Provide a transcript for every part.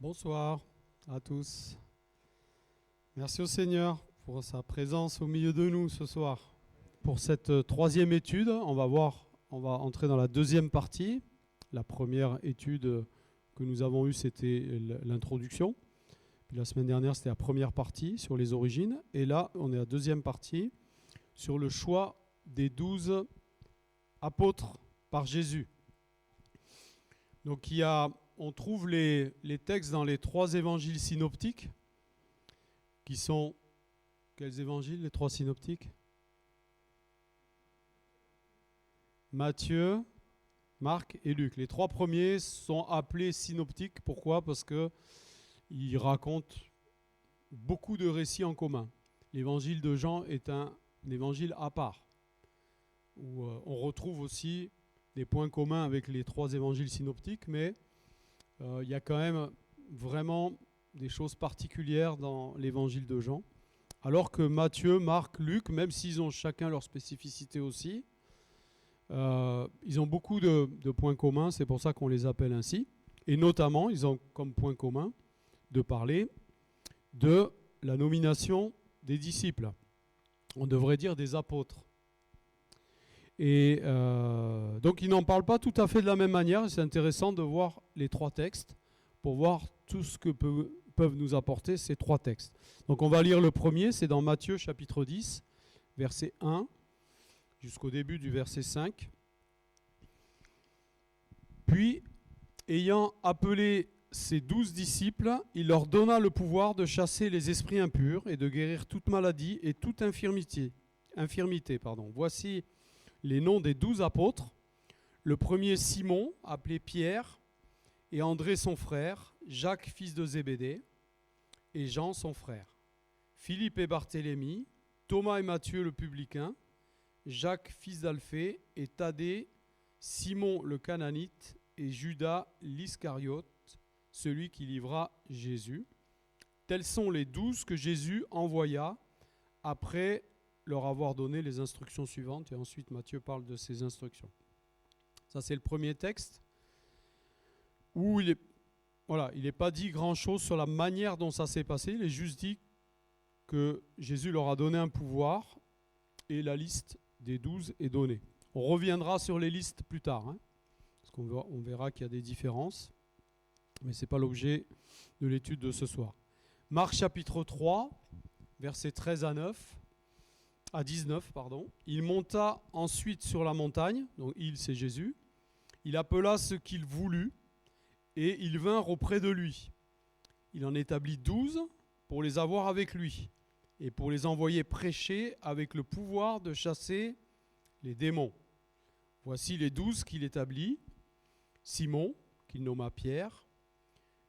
Bonsoir à tous. Merci au Seigneur pour sa présence au milieu de nous ce soir. Pour cette troisième étude, on va entrer dans la deuxième partie. La première étude que nous avons eue, c'était l'introduction. Puis la semaine dernière, c'était la première partie sur les origines. Et là, on est à la deuxième partie sur le choix des 12 apôtres par Jésus. Donc on trouve les textes dans les trois évangiles synoptiques, qui sont... Quels évangiles, les trois synoptiques? Matthieu, Marc et Luc. Les trois premiers sont appelés synoptiques. Pourquoi? Parce qu'ils racontent beaucoup de récits en commun. L'évangile de Jean est un évangile à part, où on retrouve aussi des points communs avec les trois évangiles synoptiques, mais il y a quand même vraiment des choses particulières dans l'évangile de Jean. Alors que Matthieu, Marc, Luc, même s'ils ont chacun leur spécificité aussi, ils ont beaucoup de points communs, c'est pour ça qu'on les appelle ainsi. Et notamment, ils ont comme point commun de parler de la nomination des disciples. On devrait dire des apôtres. Et donc ils n'en parlent pas tout à fait de la même manière. C'est intéressant de voir les trois textes pour voir tout ce que peuvent nous apporter ces trois textes. Donc on va lire le premier, c'est dans Matthieu chapitre 10, verset 1 jusqu'au début du verset 5. Puis, ayant appelé ses 12 disciples, il leur donna le pouvoir de chasser les esprits impurs et de guérir toute maladie et toute infirmité. Voici les noms des 12 apôtres. Le premier, Simon, appelé Pierre, et André son frère, Jacques fils de Zébédée, et Jean son frère. Philippe et Barthélemy, Thomas et Matthieu le publicain, Jacques fils d'Alphée et Thaddée, Simon le Cananite et Judas l'Iscariote, celui qui livra Jésus. Tels sont les 12 que Jésus envoya après leur avoir donné les instructions suivantes. Et ensuite Matthieu parle de ces instructions. Ça, c'est le premier texte où il n'est pas dit grand-chose sur la manière dont ça s'est passé. Il est juste dit que Jésus leur a donné un pouvoir et la liste des 12 est donnée. On reviendra sur les listes plus tard, parce qu'on verra qu'il y a des différences, mais ce n'est pas l'objet de l'étude de ce soir. Marc chapitre 3, versets 13 à 19. Il monta ensuite sur la montagne, donc il, c'est Jésus. Il appela ceux qu'il voulut, et ils vinrent auprès de lui. Il en établit 12 pour les avoir avec lui, et pour les envoyer prêcher avec le pouvoir de chasser les démons. Voici les 12 qu'il établit: Simon, qu'il nomma Pierre,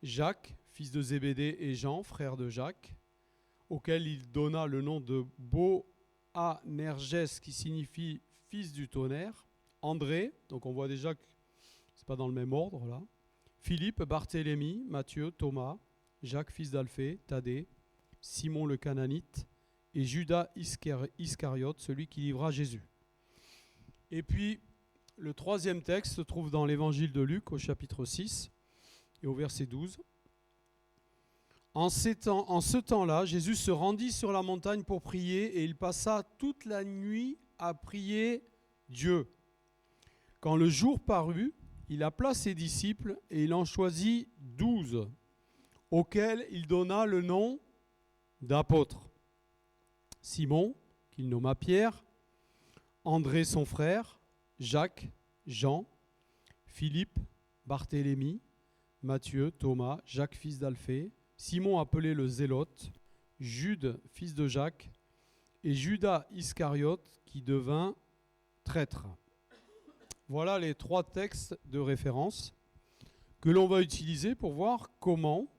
Jacques, fils de Zébédée, et Jean, frère de Jacques, auquel il donna le nom de Boanerges, qui signifie fils du tonnerre, André, donc on voit déjà que c'est pas dans le même ordre là, Philippe, Barthélemy, Matthieu, Thomas, Jacques fils d'Alphée, Thaddée, Simon le Cananite et Judas Iscariote, celui qui livra Jésus. Et puis le troisième texte se trouve dans l'évangile de Luc au chapitre 6 et au verset 12. En ce temps-là, Jésus se rendit sur la montagne pour prier et il passa toute la nuit à prier Dieu. Quand le jour parut, il appela ses disciples et il en choisit 12, auxquels il donna le nom d'apôtres. Simon, qu'il nomma Pierre, André son frère, Jacques, Jean, Philippe, Barthélemy, Matthieu, Thomas, Jacques fils d'Alphée, Simon appelé le Zélote, Jude fils de Jacques, et Judas Iscariote qui devint traître. Voilà les trois textes de référence que l'on va utiliser pour voir comment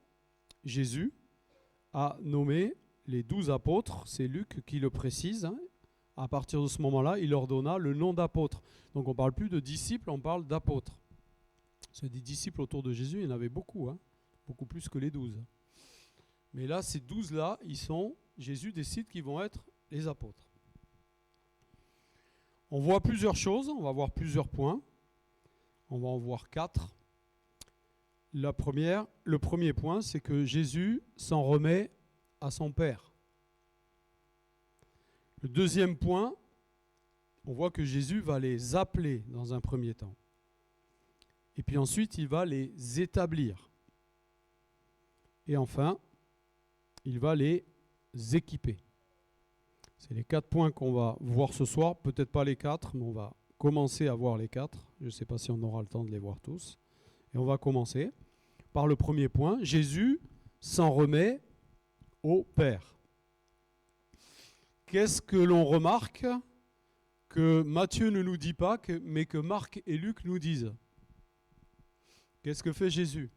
Jésus a nommé les 12 apôtres. C'est Luc qui le précise. À partir de ce moment-là, il leur donna le nom d'apôtres. Donc on ne parle plus de disciples, on parle d'apôtres. C'est des disciples autour de Jésus, il y en avait beaucoup, beaucoup plus que les 12. Mais là, ces 12-là, Jésus décide qu'ils vont être les apôtres. On voit plusieurs choses, on va voir plusieurs points. On va en voir 4. Le premier point, c'est que Jésus s'en remet à son Père. Le deuxième point, on voit que Jésus va les appeler dans un premier temps. Et puis ensuite, il va les établir. Et enfin, il va les équiper. C'est les 4 points qu'on va voir ce soir. Peut-être pas les 4, mais on va commencer à voir les 4. Je ne sais pas si on aura le temps de les voir tous. Et on va commencer par le premier point. Jésus s'en remet au Père. Qu'est-ce que l'on remarque que Matthieu ne nous dit pas, mais que Marc et Luc nous disent? Qu'est-ce que fait Jésus?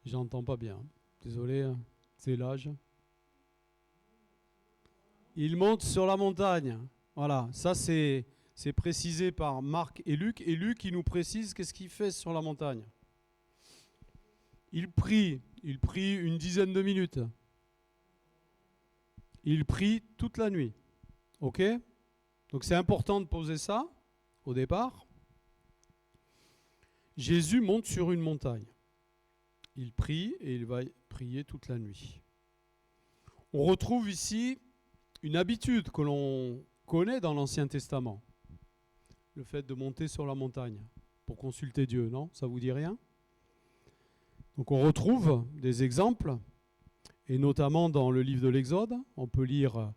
J'entends pas bien. Désolé, c'est l'âge. Il monte sur la montagne. Voilà, ça c'est précisé par Marc et Luc. Et Luc, il nous précise qu'est-ce qu'il fait sur la montagne. Il prie une dizaine de minutes. Il prie toute la nuit. Ok? Donc c'est important de poser ça au départ. Jésus monte sur une montagne. Il prie et il va prier toute la nuit. On retrouve ici une habitude que l'on connaît dans l'Ancien Testament. Le fait de monter sur la montagne pour consulter Dieu, non? Ça vous dit rien? Donc on retrouve des exemples, et notamment dans le livre de l'Exode. On peut lire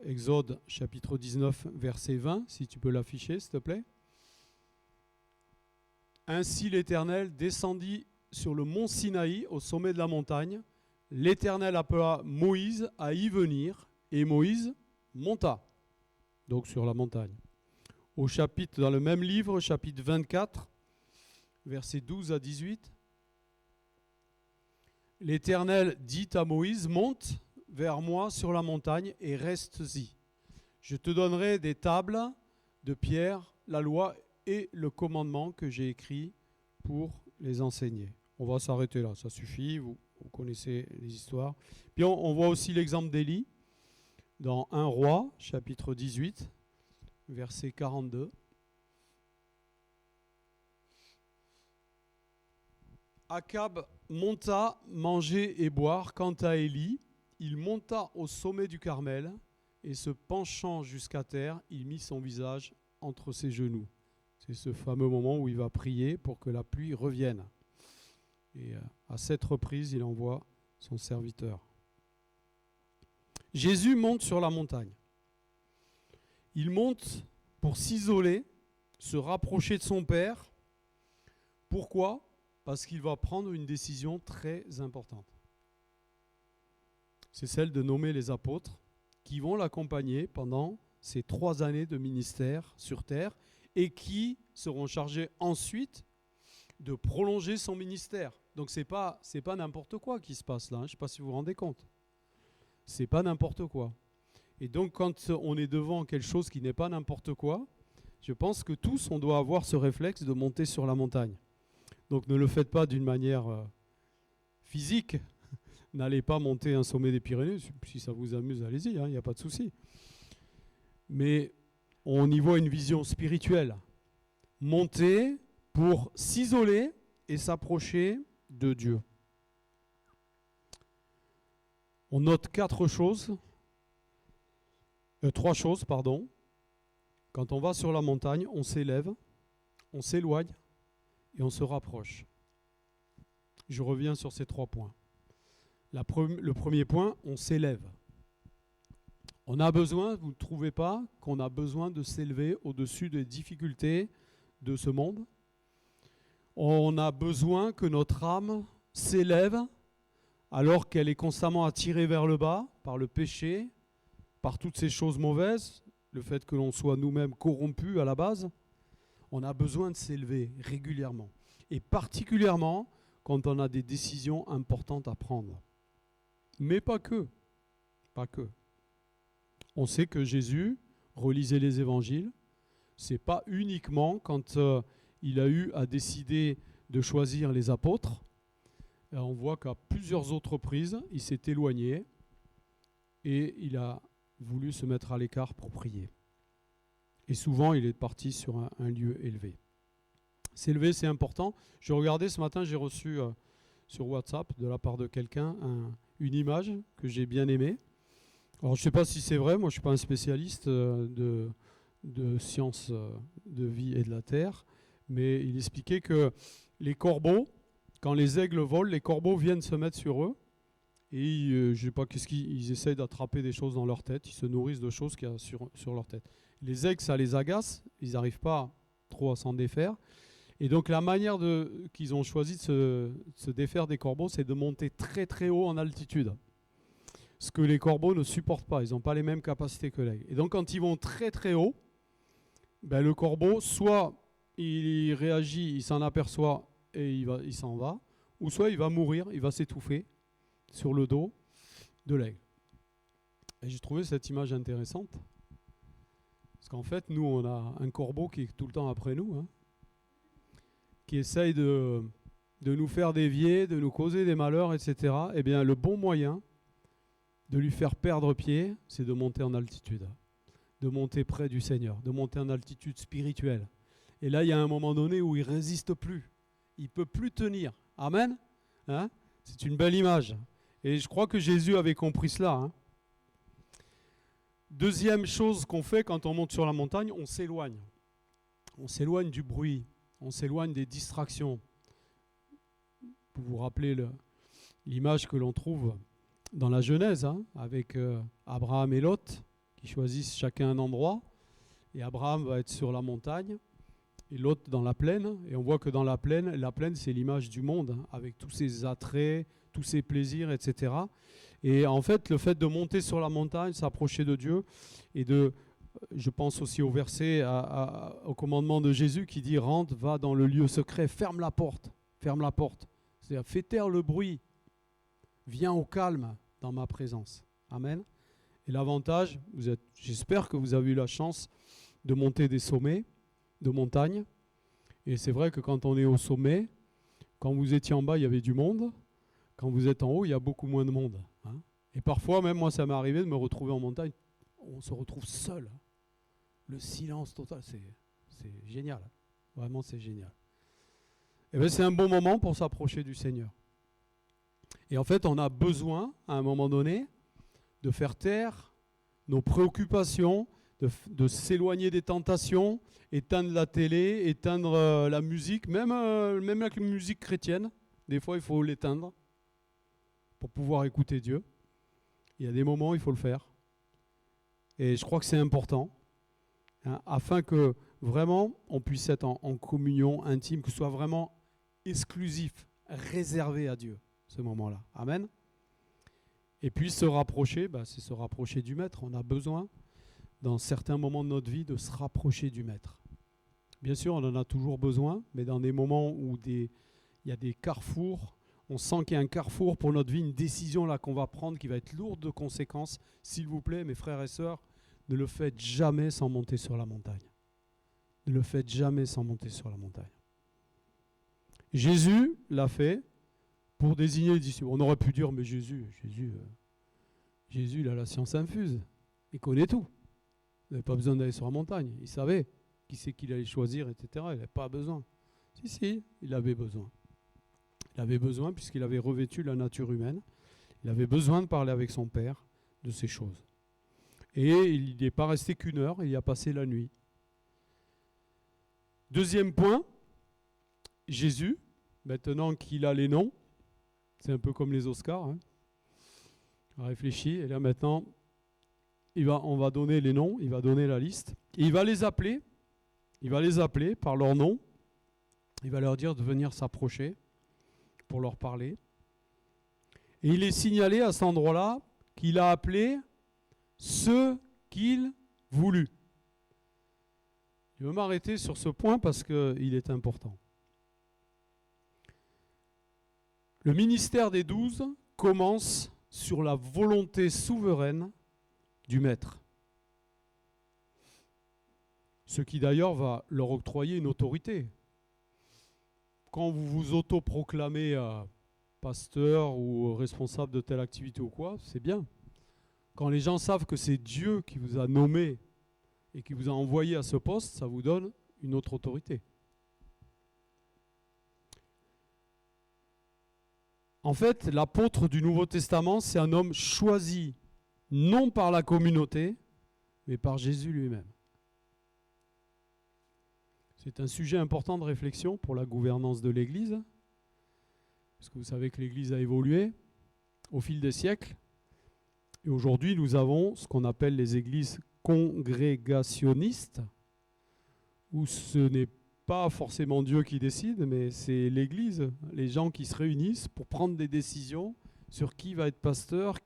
Exode chapitre 19, verset 20, si tu peux l'afficher, s'il te plaît. Ainsi l'Éternel descendit sur le mont Sinaï, au sommet de la montagne. L'Éternel appela Moïse à y venir, et Moïse monta, donc sur la montagne. Dans le même livre, chapitre 24, versets 12 à 18, l'Éternel dit à Moïse, monte vers moi sur la montagne et reste-y. Je te donnerai des tables de pierre, la loi et le commandement que j'ai écrit pour les enseigner. On va s'arrêter là, ça suffit, vous connaissez les histoires. Puis on voit aussi l'exemple d'Élie dans 1 Roi, chapitre 18, verset 42. Akab monta manger et boire. Quant à Élie, il monta au sommet du Carmel et se penchant jusqu'à terre, il mit son visage entre ses genoux. C'est ce fameux moment où il va prier pour que la pluie revienne. Et à 7 reprises, il envoie son serviteur. Jésus monte sur la montagne. Il monte pour s'isoler, se rapprocher de son Père. Pourquoi ? Parce qu'il va prendre une décision très importante. C'est celle de nommer les apôtres qui vont l'accompagner pendant ces 3 années de ministère sur terre et qui seront chargés ensuite de prolonger son ministère. Donc c'est pas n'importe quoi qui se passe là, hein. Je ne sais pas si vous vous rendez compte. C'est pas n'importe quoi. Et donc quand on est devant quelque chose qui n'est pas n'importe quoi, je pense que tous on doit avoir ce réflexe de monter sur la montagne. Donc ne le faites pas d'une manière physique. N'allez pas monter un sommet des Pyrénées. Si ça vous amuse, allez-y, il n'y a pas de souci. Mais on y voit une vision spirituelle. Monter pour s'isoler et s'approcher de Dieu. On note 3 choses. Quand on va sur la montagne, on s'élève, on s'éloigne et on se rapproche. Je reviens sur ces 3 points. Le premier point, on s'élève. On a besoin, vous ne trouvez pas, qu'on a besoin de s'élever au-dessus des difficultés de ce monde? On a besoin que notre âme s'élève alors qu'elle est constamment attirée vers le bas par le péché, par toutes ces choses mauvaises, le fait que l'on soit nous-mêmes corrompus à la base. On a besoin de s'élever régulièrement, et particulièrement quand on a des décisions importantes à prendre. Mais pas que. On sait que Jésus, relisez les évangiles, c'est pas uniquement quand il a eu à décider de choisir les apôtres. On voit qu'à plusieurs autres reprises, il s'est éloigné et il a voulu se mettre à l'écart pour prier. Et souvent, il est parti sur un lieu élevé. S'élever, c'est important. Je regardais ce matin, j'ai reçu sur WhatsApp de la part de quelqu'un une image que j'ai bien aimée. Alors, je ne sais pas si c'est vrai, moi je ne suis pas un spécialiste de sciences de vie et de la terre, mais il expliquait que les corbeaux, quand les aigles volent, les corbeaux viennent se mettre sur eux et je ne sais pas qu'est-ce qu'ils essayent d'attraper des choses dans leur tête, ils se nourrissent de choses qu'il y a sur leur tête. Les aigles, ça les agace, ils n'arrivent pas trop à s'en défaire. Et donc la manière qu'ils ont choisi de se défaire des corbeaux, c'est de monter très très haut en altitude. Ce que les corbeaux ne supportent pas, ils n'ont pas les mêmes capacités que l'aigle. Et donc quand ils vont très très haut, ben, le corbeau, soit il réagit, il s'en aperçoit et il s'en va, ou soit il va mourir, il va s'étouffer sur le dos de l'aigle. Et j'ai trouvé cette image intéressante, parce qu'en fait, nous, on a un corbeau qui est tout le temps après nous, hein, qui essaye de nous faire dévier, de nous causer des malheurs, etc. Eh bien, le bon moyen de lui faire perdre pied, c'est de monter en altitude, de monter près du Seigneur, de monter en altitude spirituelle. Et là, il y a un moment donné où il ne résiste plus. Il ne peut plus tenir. Amen, hein? C'est une belle image. Et je crois que Jésus avait compris cela. Hein. Deuxième chose qu'on fait quand on monte sur la montagne, on s'éloigne. On s'éloigne du bruit. On s'éloigne des distractions. Vous vous rappelez l'image que l'on trouve dans la Genèse, hein, avec Abraham et Lot, qui choisissent chacun un endroit. Et Abraham va être sur la montagne, et Lot dans la plaine. Et on voit que dans la plaine c'est l'image du monde, hein, avec tous ses attraits, tous ses plaisirs, etc. Et en fait, le fait de monter sur la montagne, s'approcher de Dieu, et je pense aussi au verset, au commandement de Jésus qui dit « Rentre, va dans le lieu secret, ferme la porte. » C'est-à-dire, fais taire le bruit. Viens au calme dans ma présence. Amen. Et l'avantage, j'espère que vous avez eu la chance de monter des sommets de montagne. Et c'est vrai que quand on est au sommet, quand vous étiez en bas, il y avait du monde. Quand vous êtes en haut, il y a beaucoup moins de monde. Hein. Et parfois, même moi, ça m'est arrivé de me retrouver en montagne. On se retrouve seul. Le silence total, c'est génial. Vraiment, c'est génial. Et bien, c'est un bon moment pour s'approcher du Seigneur. Et en fait, on a besoin, à un moment donné, de faire taire nos préoccupations, de s'éloigner des tentations, éteindre la télé, éteindre la musique, même la musique chrétienne. Des fois, il faut l'éteindre pour pouvoir écouter Dieu. Il y a des moments où il faut le faire. Et je crois que c'est important, hein, afin que vraiment on puisse être en communion intime, que ce soit vraiment exclusif, réservé à Dieu, ce moment-là. Amen. Et puis se rapprocher, c'est se rapprocher du Maître. On a besoin, dans certains moments de notre vie, de se rapprocher du Maître. Bien sûr, on en a toujours besoin, mais dans des moments où il y a des carrefours, on sent qu'il y a un carrefour pour notre vie, une décision là qu'on va prendre qui va être lourde de conséquences. S'il vous plaît, mes frères et sœurs, ne le faites jamais sans monter sur la montagne. Ne le faites jamais sans monter sur la montagne. Jésus l'a fait pour désigner les disciples. On aurait pu dire, mais Jésus, il a la science infuse. Il connaît tout. Il n'avait pas besoin d'aller sur la montagne. Il savait qui c'est qu'il allait choisir, etc. Il n'avait pas besoin. Si, il avait besoin. Il avait besoin puisqu'il avait revêtu la nature humaine. Il avait besoin de parler avec son Père de ces choses. Et il n'est pas resté qu'une heure, il y a passé la nuit. Deuxième point, Jésus, maintenant qu'il a les noms, c'est un peu comme les Oscars, hein. On réfléchit, et là maintenant, on va donner les noms, il va donner la liste, et il va les appeler par leur nom, il va leur dire de venir s'approcher pour leur parler. Et il est signalé à cet endroit-là qu'il a appelé ceux qu'il voulut. Je veux m'arrêter sur ce point parce qu'il est important. Le ministère des 12 commence sur la volonté souveraine du Maître. Ce qui d'ailleurs va leur octroyer une autorité. Quand vous vous autoproclamez pasteur ou responsable de telle activité ou quoi, c'est bien. Quand les gens savent que c'est Dieu qui vous a nommé et qui vous a envoyé à ce poste, ça vous donne une autre autorité. En fait, l'apôtre du Nouveau Testament, c'est un homme choisi, non par la communauté, mais par Jésus lui-même. C'est un sujet important de réflexion pour la gouvernance de l'Église, parce que vous savez que l'Église a évolué au fil des siècles, et aujourd'hui nous avons ce qu'on appelle les églises congrégationnistes, où ce n'est pas forcément Dieu qui décide, mais c'est l'Église, les gens qui se réunissent pour prendre des décisions sur qui va être pasteur,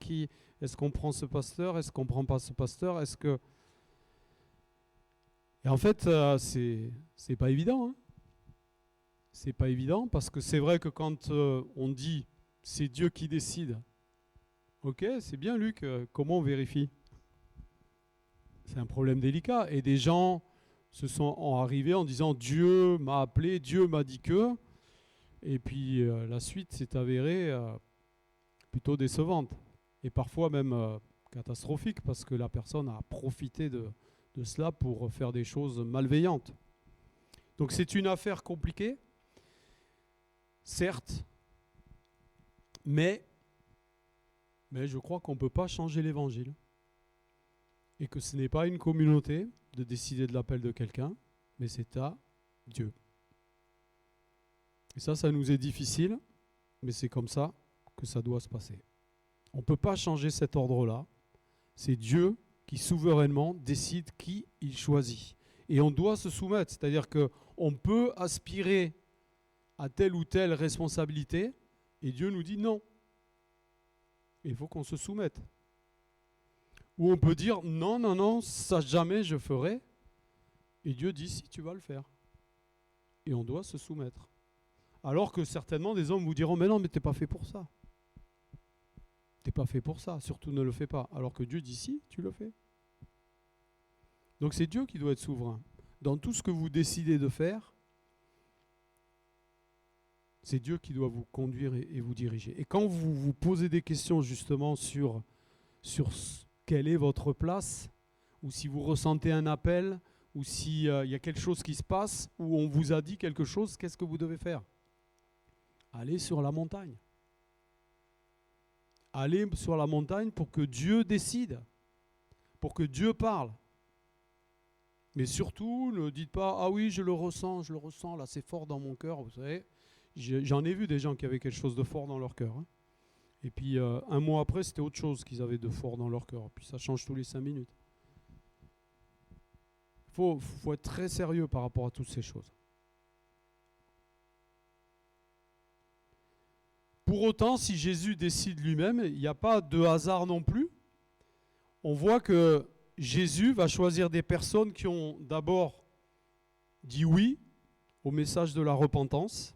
est-ce qu'on prend ce pasteur, est-ce qu'on ne prend pas ce pasteur, est-ce que... Et en fait, c'est pas évident. Hein. C'est pas évident parce que c'est vrai que quand on dit c'est Dieu qui décide, ok, c'est bien Luc, comment on vérifie? C'est un problème délicat. Et des gens se sont arrivés en disant Dieu m'a appelé, Dieu m'a dit que, et puis la suite s'est avérée plutôt décevante et parfois même catastrophique parce que la personne a profité de cela pour faire des choses malveillantes. Donc c'est une affaire compliquée, certes, mais je crois qu'on ne peut pas changer l'évangile et que ce n'est pas une communauté de décider de l'appel de quelqu'un, mais c'est à Dieu. Et ça nous est difficile, mais c'est comme ça que ça doit se passer. On ne peut pas changer cet ordre-là. C'est Dieu qui souverainement décide qui il choisit. Et on doit se soumettre, c'est-à-dire qu'on peut aspirer à telle ou telle responsabilité, et Dieu nous dit non. Il faut qu'on se soumette. Ou on peut dire non, ça jamais je ferai. Et Dieu dit si, tu vas le faire. Et on doit se soumettre. Alors que certainement des hommes vous diront mais non, mais t'es pas fait pour ça. T'es pas fait pour ça, surtout ne le fais pas. Alors que Dieu dit si, tu le fais. Donc c'est Dieu qui doit être souverain. Dans tout ce que vous décidez de faire, c'est Dieu qui doit vous conduire et vous diriger. Et quand vous vous posez des questions justement sur quelle est votre place, ou si vous ressentez un appel, ou s'il y a quelque chose qui se passe, ou on vous a dit quelque chose, qu'est-ce que vous devez faire? Allez sur la montagne. Allez sur la montagne pour que Dieu décide, pour que Dieu parle. Mais surtout, ne dites pas « Ah oui, je le ressens, là, c'est fort dans mon cœur. » Vous savez, j'en ai vu des gens qui avaient quelque chose de fort dans leur cœur. Hein. Et puis, un mois après, c'était autre chose qu'ils avaient de fort dans leur cœur. Puis ça change tous les 5 minutes. Il faut être très sérieux par rapport à toutes ces choses. Pour autant, si Jésus décide lui-même, il n'y a pas de hasard non plus. On voit que Jésus va choisir des personnes qui ont d'abord dit oui au message de la repentance.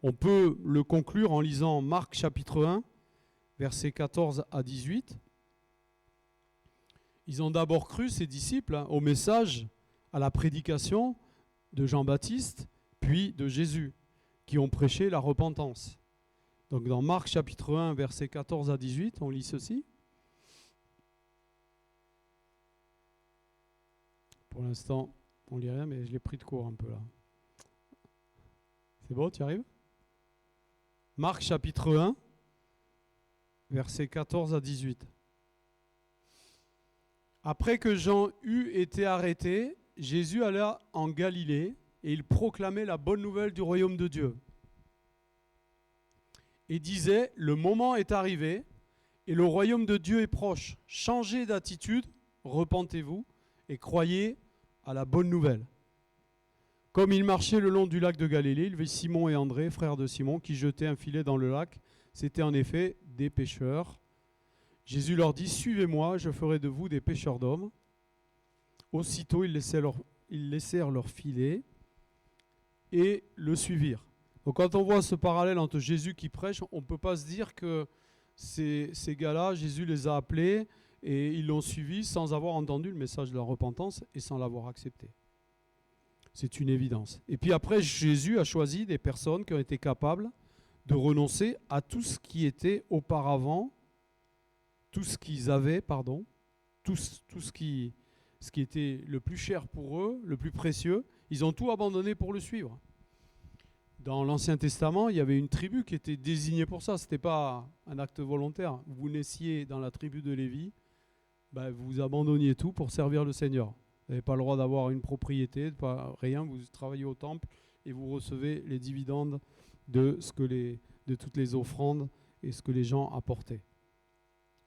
On peut le conclure en lisant Marc chapitre 1, versets 14 à 18. Ils ont d'abord cru, ces disciples, au message, à la prédication de Jean-Baptiste, puis de Jésus, qui ont prêché la repentance. Donc dans Marc chapitre 1, versets 14 à 18, on lit ceci. Pour l'instant, on ne lit rien, mais je l'ai pris de court un peu là. C'est bon, tu y arrives? Marc chapitre 1, versets 14 à 18. Après que Jean eut été arrêté, Jésus alla en Galilée et il proclamait la bonne nouvelle du royaume de Dieu. Et disait, le moment est arrivé et le royaume de Dieu est proche. Changez d'attitude, repentez-vous et croyez à la bonne nouvelle. Comme il marchait le long du lac de Galilée, il vit Simon et André, frères de Simon, qui jetaient un filet dans le lac. C'étaient en effet des pêcheurs. Jésus leur dit, suivez-moi, je ferai de vous des pêcheurs d'hommes. Aussitôt, ils laissèrent leur filet et le suivirent. Donc quand on voit ce parallèle entre Jésus qui prêche, on ne peut pas se dire que ces gars-là, Jésus les a appelés et ils l'ont suivi sans avoir entendu le message de la repentance et sans l'avoir accepté. C'est une évidence. Et puis après, Jésus a choisi des personnes qui ont été capables de renoncer à tout ce qui était auparavant, tout ce qu'ils avaient, tout ce ce qui était le plus cher pour eux, le plus précieux, ils ont tout abandonné pour le suivre. Dans l'Ancien Testament, il y avait une tribu qui était désignée pour ça. Ce n'était pas un acte volontaire. Vous naissiez dans la tribu de Lévi, vous abandonniez tout pour servir le Seigneur. Vous n'avez pas le droit d'avoir une propriété, rien. Vous travaillez au temple et vous recevez les dividendes de toutes les offrandes et ce que les gens apportaient.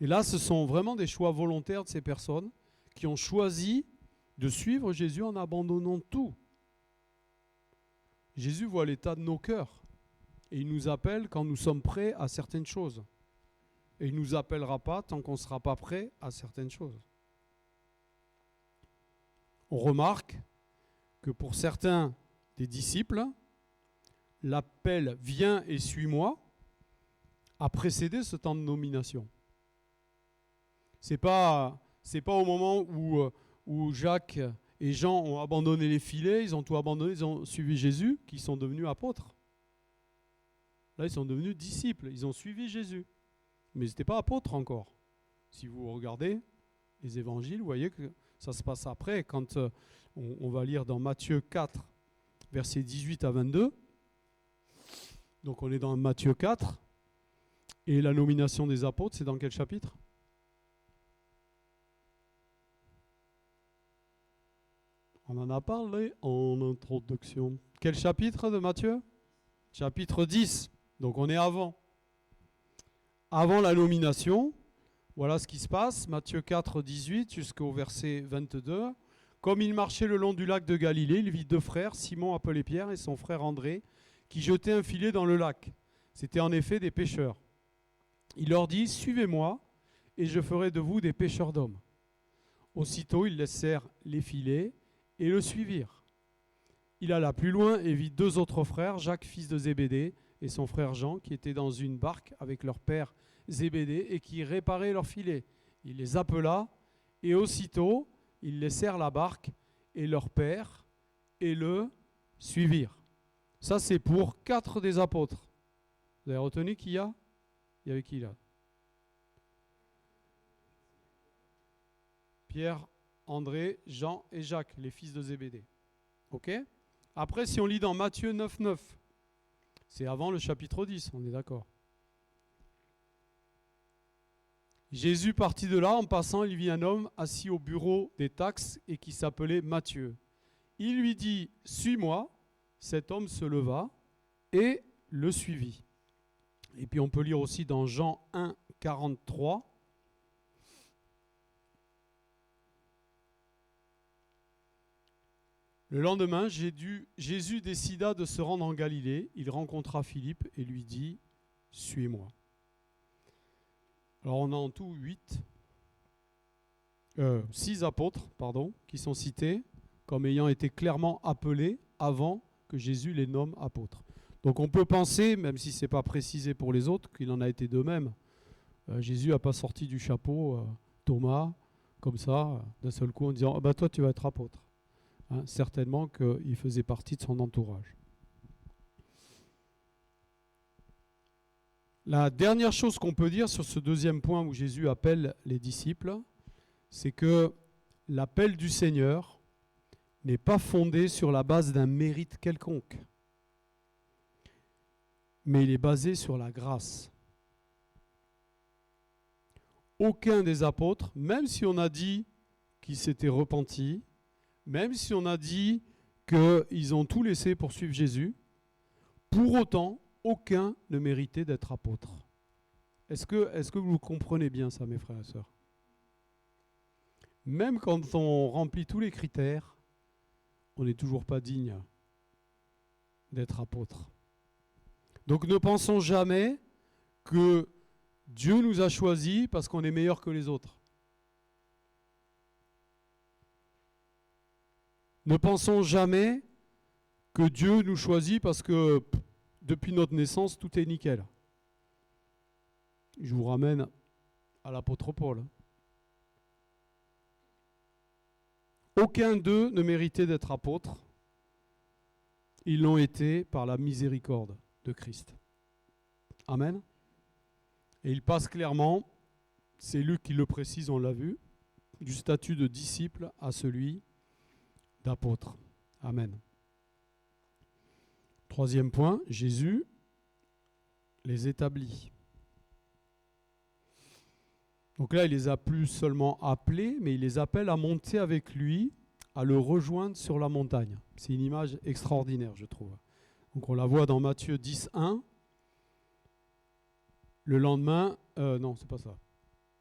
Et là, ce sont vraiment des choix volontaires de ces personnes qui ont choisi de suivre Jésus en abandonnant tout. Jésus voit l'état de nos cœurs et il nous appelle quand nous sommes prêts à certaines choses. Et il ne nous appellera pas tant qu'on ne sera pas prêt à certaines choses. On remarque que pour certains des disciples, l'appel « Viens et suis-moi » a précédé ce temps de nomination. C'est pas au moment où Jacques et Jean ont abandonné les filets, ils ont tout abandonné, ils ont suivi Jésus, qu'ils sont devenus apôtres. Là, ils sont devenus disciples, ils ont suivi Jésus. Mais ils n'étaient pas apôtres encore. Si vous regardez les évangiles, vous voyez que ça se passe après, quand on va lire dans Matthieu 4, versets 18 à 22. Donc on est dans Matthieu 4. Et la nomination des apôtres, c'est dans quel chapitre ? On en a parlé en introduction. Quel chapitre de Matthieu ? Chapitre 10. Donc on est avant. Avant la nomination, voilà ce qui se passe. Matthieu 4, 18 jusqu'au verset 22. Comme il marchait le long du lac de Galilée, il vit deux frères, Simon appelé Pierre et son frère André, qui jetaient un filet dans le lac. C'étaient en effet des pêcheurs. Il leur dit « Suivez-moi, et je ferai de vous des pêcheurs d'hommes. » Aussitôt, ils laissèrent les filets et le suivirent. Il alla plus loin et vit deux autres frères, Jacques, fils de Zébédée, et son frère Jean, qui étaient dans une barque avec leur père Zébédée et qui réparaient leurs filets. Il les appela, et aussitôt, ils laissèrent la barque et leur père et le suivirent. Ça, c'est pour 4 des apôtres. Vous avez retenu qui y a ? Il y avait qui là ? Pierre, André, Jean et Jacques, les fils de Zébédée. Ok ? Après, si on lit dans Matthieu 9, 9, c'est avant le chapitre 10, on est d'accord. Jésus partit de là, en passant, il vit un homme assis au bureau des taxes et qui s'appelait Matthieu. Il lui dit « Suis-moi ». Cet homme se leva et le suivit. Et puis on peut lire aussi dans Jean 1, 43. Le lendemain, Jésus décida de se rendre en Galilée. Il rencontra Philippe et lui dit « Suis-moi ». Alors on a en tout 6 apôtres qui sont cités comme ayant été clairement appelés avant que Jésus les nomme apôtres. Donc on peut penser, même si ce n'est pas précisé pour les autres, qu'il en a été de même. Jésus n'a pas sorti du chapeau Thomas, comme ça, d'un seul coup en disant « toi tu vas être apôtre ». Certainement qu'il faisait partie de son entourage. La dernière chose qu'on peut dire sur ce deuxième point où Jésus appelle les disciples, c'est que l'appel du Seigneur n'est pas fondé sur la base d'un mérite quelconque, mais il est basé sur la grâce. Aucun des apôtres, même si on a dit qu'ils s'étaient repentis, même si on a dit qu'ils ont tout laissé pour suivre Jésus, pour autant, aucun ne méritait d'être apôtre. Est-ce que vous comprenez bien ça, mes frères et sœurs ? Même quand on remplit tous les critères, on n'est toujours pas digne d'être apôtre. Donc ne pensons jamais que Dieu nous a choisis parce qu'on est meilleur que les autres. Ne pensons jamais que Dieu nous choisit parce que depuis notre naissance, tout est nickel. Je vous ramène à l'apôtre Paul. Aucun d'eux ne méritait d'être apôtre. Ils l'ont été par la miséricorde de Christ. Amen. Et il passe clairement, c'est Luc qui le précise, on l'a vu, du statut de disciple à celui d'apôtre. Amen. Troisième point, Jésus les établit. Donc là, il les a plus seulement appelés, mais il les appelle à monter avec lui, à le rejoindre sur la montagne. C'est une image extraordinaire, je trouve. Donc on la voit dans Matthieu 10, 1. Le lendemain, non, c'est pas ça.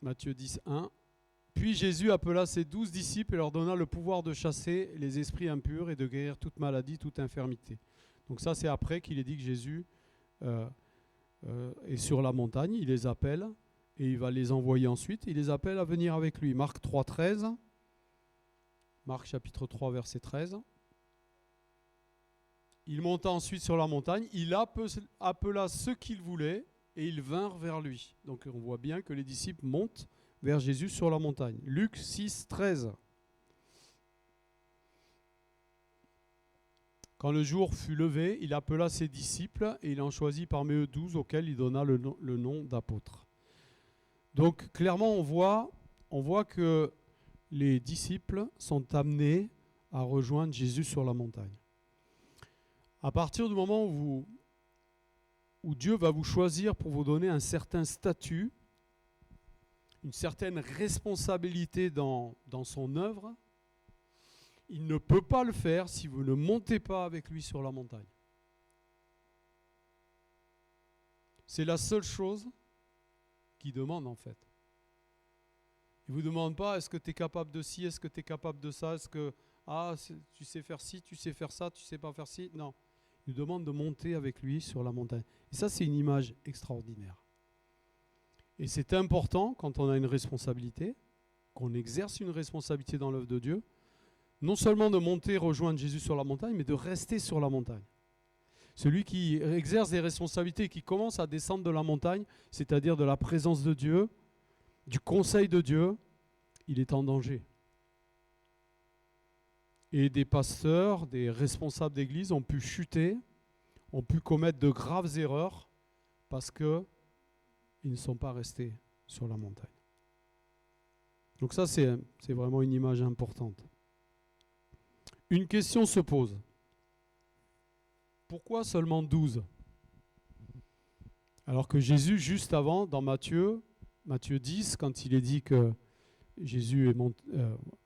Matthieu 10, 1. Puis Jésus appela ses 12 disciples et leur donna le pouvoir de chasser les esprits impurs et de guérir toute maladie, toute infirmité. Donc ça, c'est après qu'il ait dit que Jésus est sur la montagne. Il les appelle et il va les envoyer ensuite. Il les appelle à venir avec lui. Marc 3, 13. Marc chapitre 3, verset 13. Il monta ensuite sur la montagne. Il appela ceux qu'il voulait et ils vinrent vers lui. Donc on voit bien que les disciples montent vers Jésus sur la montagne. Luc 6, 13. Quand le jour fut levé, il appela ses disciples et il en choisit parmi eux 12 auxquels il donna le nom d'apôtres. Donc clairement on voit que les disciples sont amenés à rejoindre Jésus sur la montagne. À partir du moment où Dieu va vous choisir pour vous donner un certain statut, une certaine responsabilité dans son œuvre, il ne peut pas le faire si vous ne montez pas avec lui sur la montagne. C'est la seule chose qu'il demande en fait. Il ne vous demande pas est-ce que tu es capable de ci, est-ce que tu es capable de ça, est-ce que tu sais faire ci, tu sais faire ça, tu ne sais pas faire ci. Non, il nous demande de monter avec lui sur la montagne. Et ça, c'est une image extraordinaire. Et c'est important quand on a une responsabilité, qu'on exerce une responsabilité dans l'œuvre de Dieu, non seulement de monter, rejoindre Jésus sur la montagne, mais de rester sur la montagne. Celui qui exerce des responsabilités et qui commence à descendre de la montagne, c'est-à-dire de la présence de Dieu, du conseil de Dieu, il est en danger. Et des pasteurs, des responsables d'église ont pu chuter, ont pu commettre de graves erreurs parce qu'ils ne sont pas restés sur la montagne. Donc ça, c'est vraiment une image importante. Une question se pose. Pourquoi seulement 12 ? Alors que Jésus, juste avant, dans Matthieu 10, quand il est dit que Jésus est monté,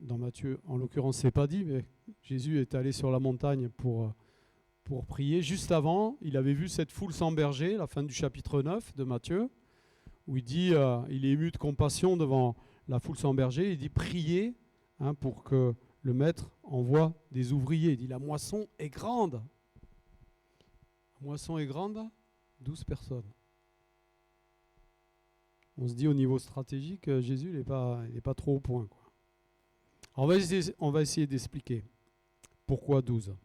dans Matthieu, en l'occurrence, c'est pas dit, mais Jésus est allé sur la montagne pour prier. Juste avant, il avait vu cette foule sans berger, la fin du chapitre 9 de Matthieu, où il dit, il est ému de compassion devant la foule sans berger, il dit priez pour que le maître envoie des ouvriers. Il dit la moisson est grande. La moisson est grande, 12 personnes. On se dit au niveau stratégique, Jésus n'est pas trop au point, quoi. Alors on va essayer d'expliquer pourquoi 12.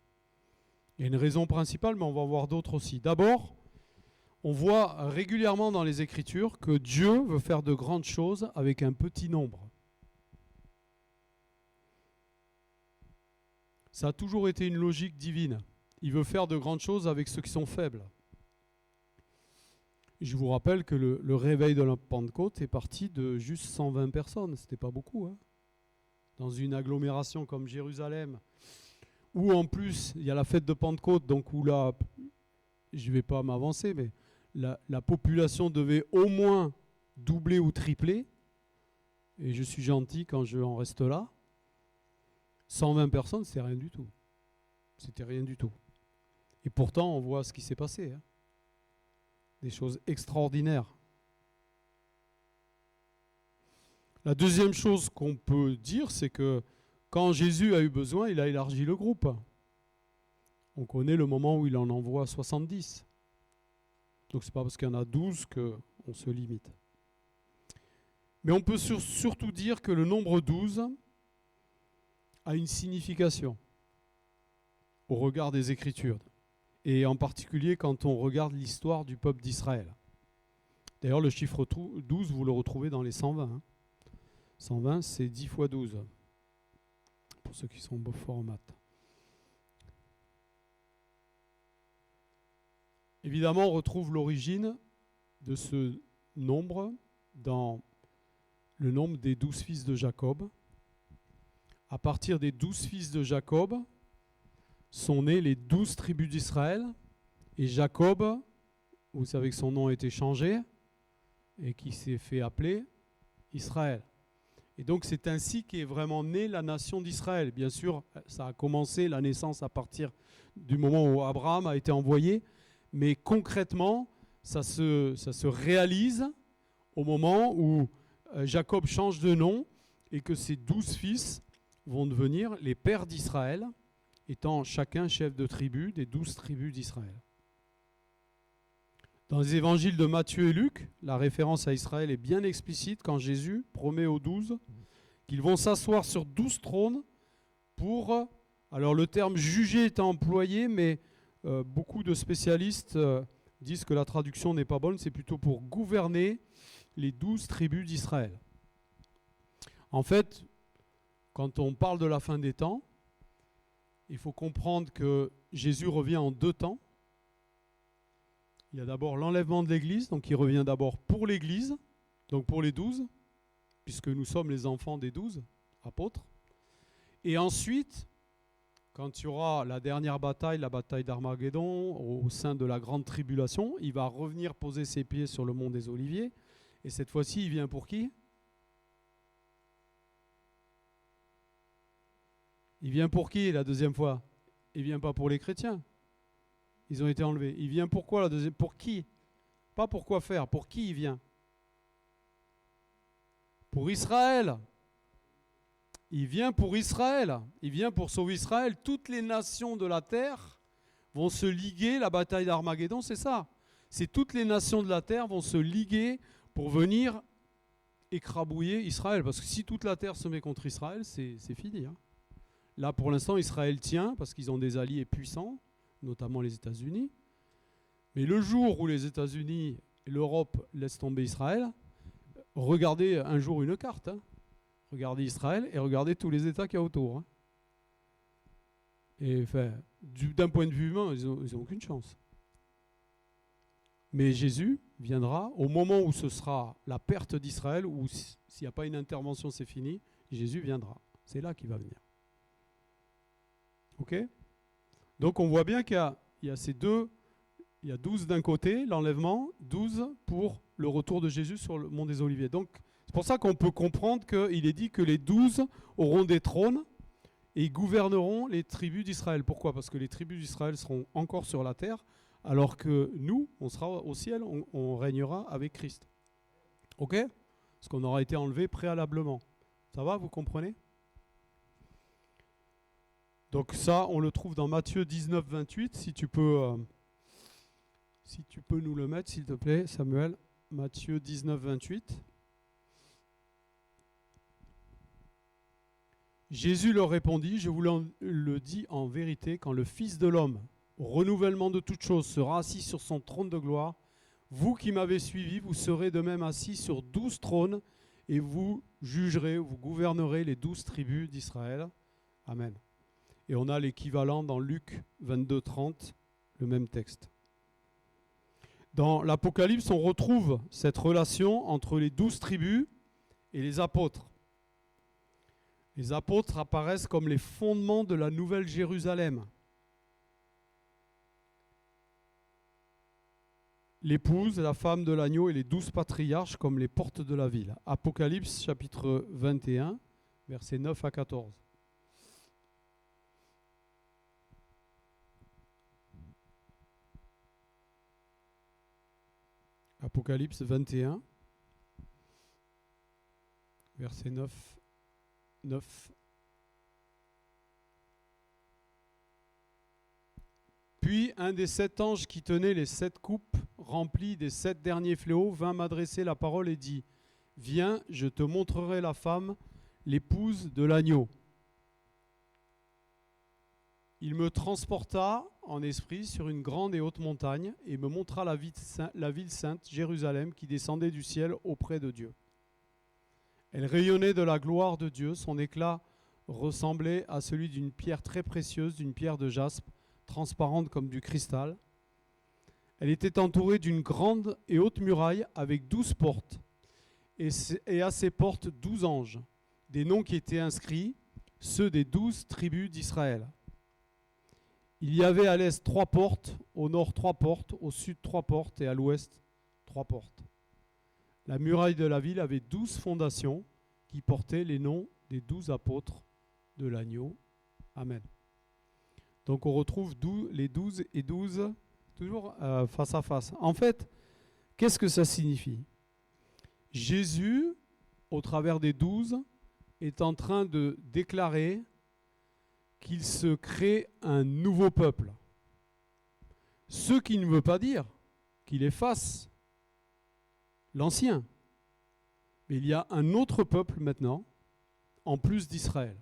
Il y a une raison principale, mais on va voir d'autres aussi. D'abord, on voit régulièrement dans les Écritures que Dieu veut faire de grandes choses avec un petit nombre. Ça a toujours été une logique divine. Il veut faire de grandes choses avec ceux qui sont faibles. Je vous rappelle que le réveil de la Pentecôte est parti de juste 120 personnes. C'était pas beaucoup, hein. Dans une agglomération comme Jérusalem, où en plus il y a la fête de Pentecôte, donc où là, je ne vais pas m'avancer, mais la population devait au moins doubler ou tripler. Et je suis gentil quand je en reste là. 120 personnes, c'est rien du tout. C'était rien du tout. Et pourtant, on voit ce qui s'est passé, hein. Des choses extraordinaires. La deuxième chose qu'on peut dire, c'est que quand Jésus a eu besoin, il a élargi le groupe. On connaît le moment où il en envoie 70. Donc ce n'est pas parce qu'il y en a 12 qu'on se limite. Mais on peut surtout dire que le nombre 12 a une signification au regard des Écritures. Et en particulier quand on regarde l'histoire du peuple d'Israël. D'ailleurs, le chiffre 12, vous le retrouvez dans les 120. Hein. 120, c'est 10 fois 12, pour ceux qui sont forts en maths. Évidemment, on retrouve l'origine de ce nombre dans le nombre des 12 fils de Jacob, à partir des 12 fils de Jacob, sont nées les 12 tribus d'Israël. Et Jacob, vous savez que son nom a été changé et qui s'est fait appeler Israël. Et donc c'est ainsi qu'est vraiment née la nation d'Israël. Bien sûr, ça a commencé la naissance à partir du moment où Abraham a été envoyé, mais concrètement, ça se réalise au moment où Jacob change de nom et que ses 12 fils vont devenir les pères d'Israël, étant chacun chef de tribu des 12 tribus d'Israël. Dans les évangiles de Matthieu et Luc, la référence à Israël est bien explicite quand Jésus promet aux 12 qu'ils vont s'asseoir sur 12 trônes pour, alors le terme juger est employé, mais beaucoup de spécialistes disent que la traduction n'est pas bonne, c'est plutôt pour gouverner les 12 tribus d'Israël. En fait, quand on parle de la fin des temps, il faut comprendre que Jésus revient en 2 temps. Il y a d'abord l'enlèvement de l'Église, donc il revient d'abord pour l'Église, donc pour les 12, puisque nous sommes les enfants des 12 apôtres. Et ensuite, quand il y aura la dernière bataille, la bataille d'Armageddon, au sein de la grande tribulation, il va revenir poser ses pieds sur le mont des Oliviers. Et cette fois-ci, il vient pour qui ? Il vient pour qui la deuxième fois ? Il ne vient pas pour les chrétiens. Ils ont été enlevés. Il vient pourquoi la deuxième ? Pour qui ? Pas pour quoi faire. Pour qui il vient ? Pour Israël. Il vient pour Israël. Il vient pour sauver Israël. Toutes les nations de la terre vont se liguer. La bataille d'Armageddon, c'est ça. C'est toutes les nations de la terre vont se liguer pour venir écrabouiller Israël. Parce que si toute la terre se met contre Israël, c'est fini. Hein. Là, pour l'instant, Israël tient parce qu'ils ont des alliés puissants, notamment les États-Unis. Mais le jour où les États-Unis et l'Europe laissent tomber Israël, regardez un jour une carte. Hein. Regardez Israël et regardez tous les États qu'il y a autour. Hein. Et enfin, d'un point de vue humain, ils n'ont aucune chance. Mais Jésus viendra au moment où ce sera la perte d'Israël, ou s'il n'y a pas une intervention, c'est fini, Jésus viendra. C'est là qu'il va venir. Ok ? Donc on voit bien qu'il y a ces deux, il y a 12 d'un côté, l'enlèvement, 12 pour le retour de Jésus sur le mont des Oliviers. Donc c'est pour ça qu'on peut comprendre qu'il est dit que les 12 auront des trônes et ils gouverneront les tribus d'Israël. Pourquoi ? Parce que les tribus d'Israël seront encore sur la terre, alors que nous, on sera au ciel, on régnera avec Christ. Ok ? Parce qu'on aura été enlevé préalablement. Ça va, vous comprenez ? Donc ça, on le trouve dans Matthieu 19, 28. Si tu peux nous le mettre, s'il te plaît, Samuel. Matthieu 19, 28. Jésus leur répondit, je vous le dis en vérité, quand le Fils de l'homme, au renouvellement de toutes choses, sera assis sur son trône de gloire, vous qui m'avez suivi, vous serez de même assis sur 12 trônes et vous jugerez, vous gouvernerez les 12 tribus d'Israël. Amen. Et on a l'équivalent dans Luc 22, 30, le même texte. Dans l'Apocalypse, on retrouve cette relation entre les 12 tribus et les apôtres. Les apôtres apparaissent comme les fondements de la Nouvelle Jérusalem. L'épouse, la femme de l'agneau et les 12 patriarches comme les portes de la ville. Apocalypse chapitre 21, versets 9 à 14. Apocalypse 21, verset 9. Puis un des 7 anges qui tenait les 7 coupes remplies des 7 derniers fléaux vint m'adresser la parole et dit : Viens, je te montrerai la femme, l'épouse de l'agneau. Il me transporta en esprit sur une grande et haute montagne et me montra la ville sainte, Jérusalem, qui descendait du ciel auprès de Dieu. Elle rayonnait de la gloire de Dieu, son éclat ressemblait à celui d'une pierre très précieuse, d'une pierre de jaspe, transparente comme du cristal. Elle était entourée d'une grande et haute muraille avec 12 portes, et à ces portes 12 anges, des noms qui étaient inscrits, ceux des 12 tribus d'Israël. Il y avait à l'est 3 portes, au nord 3 portes, au sud 3 portes et à l'ouest 3 portes. La muraille de la ville avait 12 fondations qui portaient les noms des 12 apôtres de l'agneau. Amen. Donc on retrouve les 12 et 12 toujours face à face. En fait, qu'est-ce que ça signifie ? Jésus, au travers des 12, est en train de déclarer qu'il se crée un nouveau peuple. Ce qui ne veut pas dire qu'il efface l'ancien. Mais il y a un autre peuple maintenant, en plus d'Israël.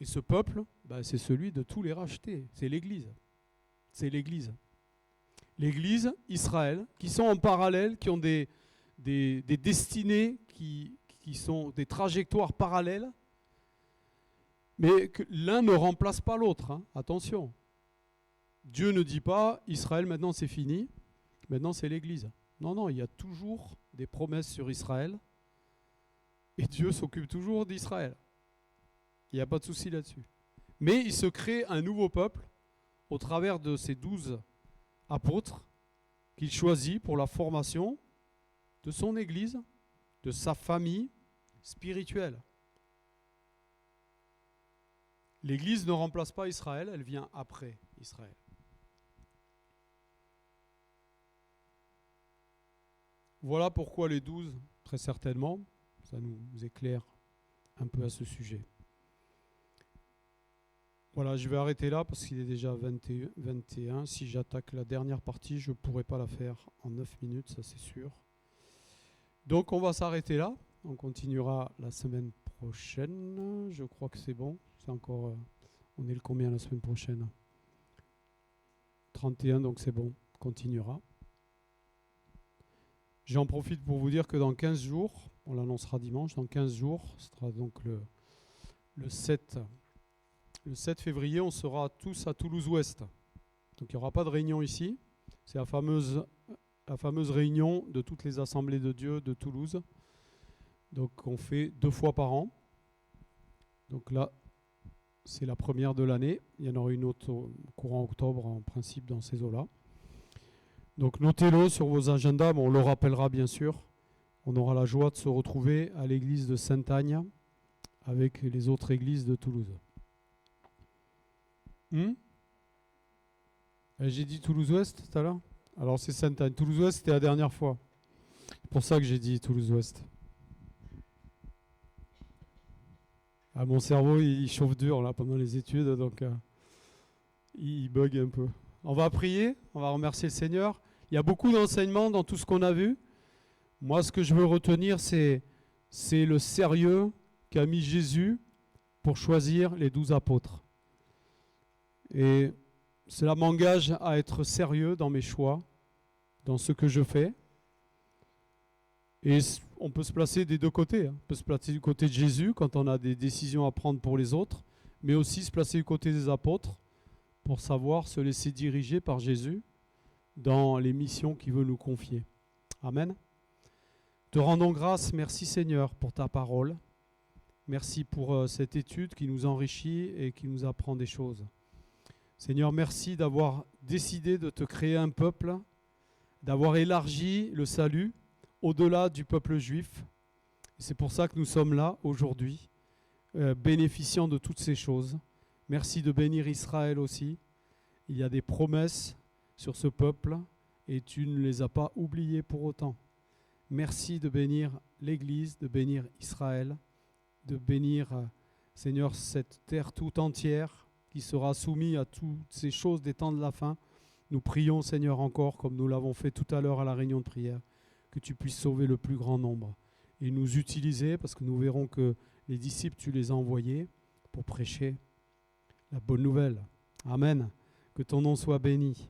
Et ce peuple, c'est celui de tous les rachetés. C'est l'Église. C'est l'Église. L'Église, Israël, qui sont en parallèle, qui ont des destinées, qui sont des trajectoires parallèles, mais que l'un ne remplace pas l'autre. Hein. Attention. Dieu ne dit pas, Israël, maintenant c'est fini, maintenant c'est l'Église. Non, non, il y a toujours des promesses sur Israël, et Dieu s'occupe toujours d'Israël. Il n'y a pas de souci là-dessus. Mais il se crée un nouveau peuple au travers de ces 12 apôtres qu'il choisit pour la formation de son Église, de sa famille spirituelle. L'Église ne remplace pas Israël, elle vient après Israël. Voilà pourquoi les 12, très certainement, ça nous éclaire un peu à ce sujet. Voilà, je vais arrêter là parce qu'il est déjà 21. Si j'attaque la dernière partie, je ne pourrai pas la faire en 9 minutes, ça c'est sûr. Donc on va s'arrêter là. On continuera la semaine prochaine. Je crois que c'est bon. C'est encore. On est le combien la semaine prochaine ? 31, donc c'est bon. On continuera. J'en profite pour vous dire que dans 15 jours, on l'annoncera dimanche, dans 15 jours, ce sera donc le 7 février, on sera tous à Toulouse-Ouest. Donc il n'y aura pas de réunion ici. C'est la fameuse réunion de toutes les assemblées de Dieu de Toulouse. Donc on fait 2 fois par an. Donc là, c'est la première de l'année. Il y en aura une autre au courant octobre en principe dans ces eaux-là. Donc notez-le sur vos agendas, mais on le rappellera bien sûr. On aura la joie de se retrouver à l'église de Sainte-Agne avec les autres églises de Toulouse. J'ai dit Toulouse-Ouest tout à l'heure ? Alors c'est Sainte-Agne. Toulouse-Ouest, c'était la dernière fois. C'est pour ça que j'ai dit Toulouse-Ouest. Ah, mon cerveau, il chauffe dur là pendant les études, donc il bug un peu. On va prier, on va remercier le Seigneur. Il y a beaucoup d'enseignements dans tout ce qu'on a vu. Moi, ce que je veux retenir, c'est le sérieux qu'a mis Jésus pour choisir les 12 apôtres. Et cela m'engage à être sérieux dans mes choix, dans ce que je fais. Et on peut se placer des deux côtés. On peut se placer du côté de Jésus quand on a des décisions à prendre pour les autres, mais aussi se placer du côté des apôtres pour savoir se laisser diriger par Jésus dans les missions qu'il veut nous confier. Amen. Te rendons grâce, merci Seigneur pour ta parole. Merci pour cette étude qui nous enrichit et qui nous apprend des choses. Seigneur, merci d'avoir décidé de te créer un peuple, d'avoir élargi le salut au-delà du peuple juif. C'est pour ça que nous sommes là aujourd'hui, bénéficiant de toutes ces choses. Merci de bénir Israël aussi. Il y a des promesses sur ce peuple et tu ne les as pas oubliées pour autant. Merci de bénir l'Église, de bénir Israël, de bénir, Seigneur, cette terre tout entière qui sera soumise à toutes ces choses des temps de la fin. Nous prions, Seigneur, encore, comme nous l'avons fait tout à l'heure à la réunion de prière, que tu puisses sauver le plus grand nombre et nous utiliser, parce que nous verrons que les disciples, tu les as envoyés pour prêcher la bonne nouvelle. Amen. Que ton nom soit béni.